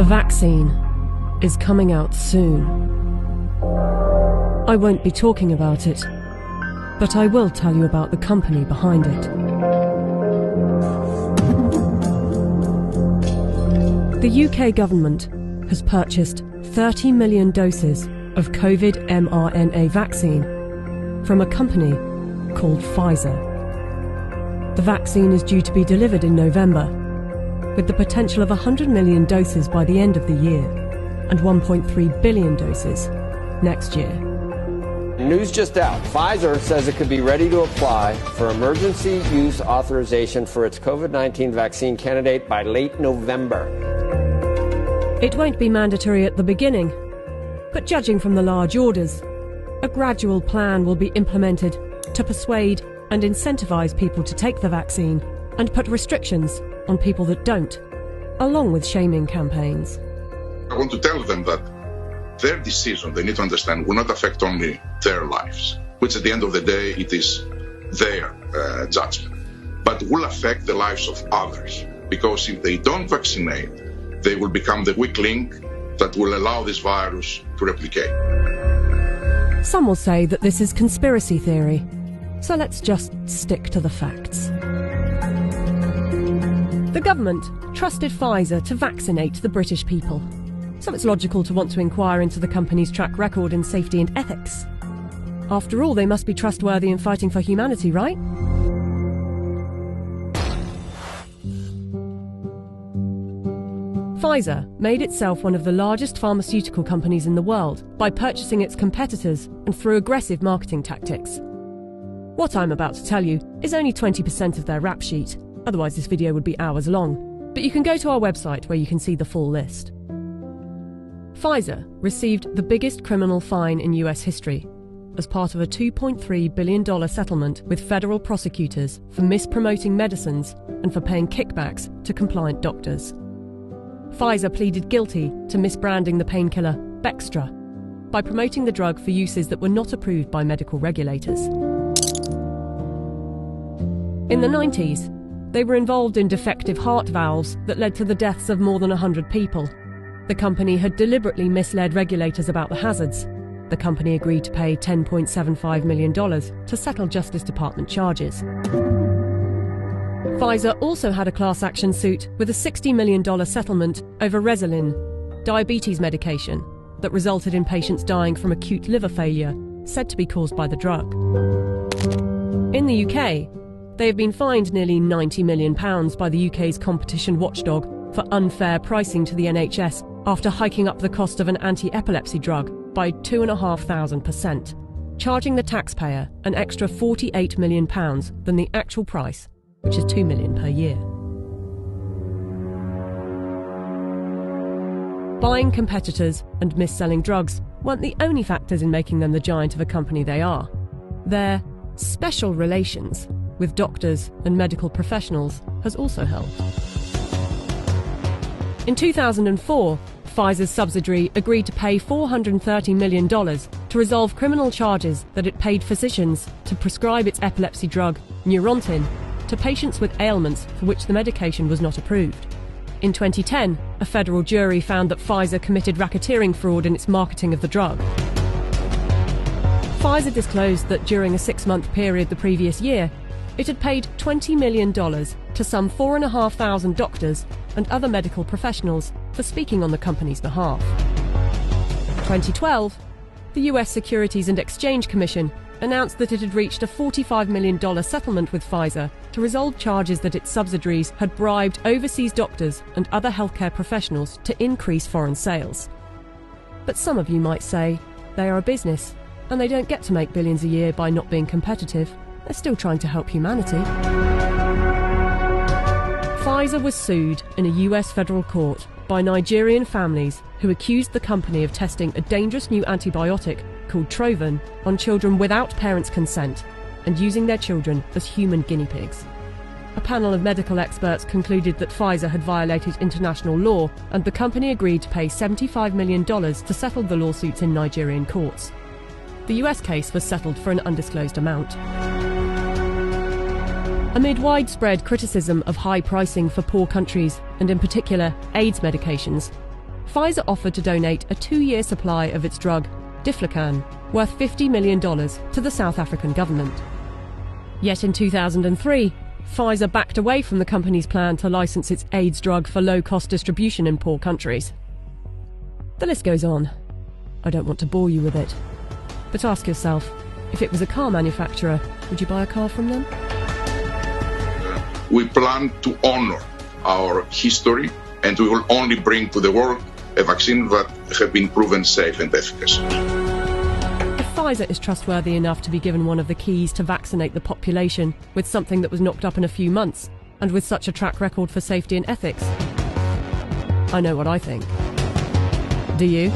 The vaccine is coming out soon. I won't be talking about it, but I will tell you about the company behind it. The UK government has purchased 30 million doses of COVID mRNA vaccine from a company called Pfizer. The vaccine is due to be delivered in November, with the potential of 100 million doses by the end of the year and 1.3 billion doses next year. News just out. Pfizer says it could be ready to apply for emergency use authorization for its COVID-19 vaccine candidate by late November. It won't be mandatory at the beginning, but judging from the large orders, a gradual plan will be implemented to persuade and incentivize people to take the vaccine and put restrictions on people that don't, along with shaming campaigns. I want to tell them that their decision, they need to understand, will not affect only their lives, which at the end of the day, it is their judgment, but will affect the lives of others. Because if they don't vaccinate, they will become the weak link that will allow this virus to replicate. Some will say that this is conspiracy theory, so let's just stick to the facts. The government trusted Pfizer to vaccinate the British people, so it's logical to want to inquire into the company's track record in safety and ethics. After all, they must be trustworthy in fighting for humanity, right? Pfizer made itself one of the largest pharmaceutical companies in the world by purchasing its competitors and through aggressive marketing tactics. What I'm about to tell you is only 20% of their rap sheet, otherwise this video would be hours long, but you can go to our website where you can see the full list. Pfizer received the biggest criminal fine in US history as part of a $2.3 billion settlement with federal prosecutors for mispromoting medicines and for paying kickbacks to compliant doctors. Pfizer pleaded guilty to misbranding the painkiller Bextra by promoting the drug for uses that were not approved by medical regulators. In the 90s, they were involved in defective heart valves that led to the deaths of more than 100 people. The company had deliberately misled regulators about the hazards. The company agreed to pay $10.75 million to settle Justice Department charges. Pfizer also had a class action suit with a $60 million settlement over Resolin, diabetes medication, that resulted in patients dying from acute liver failure, said to be caused by the drug. In the UK, they have been fined nearly £90 million by the UK's competition watchdog for unfair pricing to the NHS after hiking up the cost of an anti-epilepsy drug by 2,500%, charging the taxpayer an extra £48 million than the actual price, which is $2 million per year. Buying competitors and mis-selling drugs weren't the only factors in making them the giant of a company they are. Their special relations with doctors and medical professionals has also helped. In 2004, Pfizer's subsidiary agreed to pay $430 million to resolve criminal charges that it paid physicians to prescribe its epilepsy drug, Neurontin, to patients with ailments for which the medication was not approved. In 2010, a federal jury found that Pfizer committed racketeering fraud in its marketing of the drug. Pfizer disclosed that during a 6-month period the previous year, it had paid $20 million to some 4,500 doctors and other medical professionals for speaking on the company's behalf. In 2012, the US Securities and Exchange Commission announced that it had reached a $45 million settlement with Pfizer to resolve charges that its subsidiaries had bribed overseas doctors and other healthcare professionals to increase foreign sales. But some of you might say they are a business and they don't get to make billions a year by not being competitive. They're still trying to help humanity. Pfizer was sued in a US federal court by Nigerian families who accused the company of testing a dangerous new antibiotic called Trovan on children without parents' consent and using their children as human guinea pigs. A panel of medical experts concluded that Pfizer had violated international law, and the company agreed to pay $75 million to settle the lawsuits in Nigerian courts. The US case was settled for an undisclosed amount. Amid widespread criticism of high pricing for poor countries, and in particular AIDS medications, Pfizer offered to donate a 2-year supply of its drug, Diflucan, worth $50 million to the South African government. Yet in 2003, Pfizer backed away from the company's plan to license its AIDS drug for low-cost distribution in poor countries. The list goes on. I don't want to bore you with it. But ask yourself, if it was a car manufacturer, would you buy a car from them? We plan to honor our history, and we will only bring to the world a vaccine that have been proven safe and efficacious. If Pfizer is trustworthy enough to be given one of the keys to vaccinate the population with something that was knocked up in a few months, and with such a track record for safety and ethics, I know what I think. Do you?